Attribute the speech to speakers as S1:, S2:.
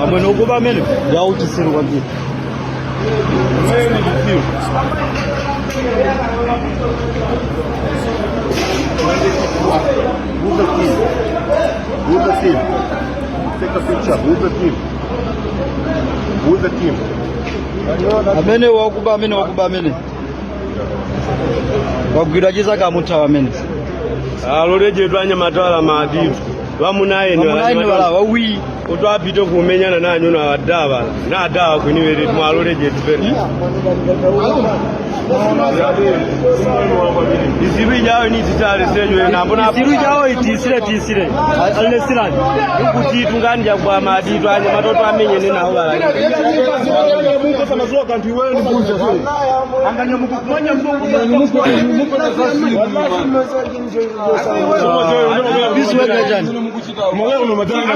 S1: amwe nokuba amene yautisiro kwambiri. Amene wakuba amene wagwira chizaka muthawa amene
S2: aloleje twanya matwala maaditu vamunaye
S1: wala wawi
S2: utwapite kumenyana nanyu na wadava na adawa kwiniwere mwaloleje tupeni isiru ijawe ni titale sejo na mbona
S1: isiru ijawe tisire alesirani
S2: kuti tunganja kwa maaditu anye matoto amenye nena wala
S3: Mungu sana zoka nti wewe ni bunje sio anganya Mungu kumanya Mungu na sasi
S1: biswe gajani
S3: mwewe uno matanga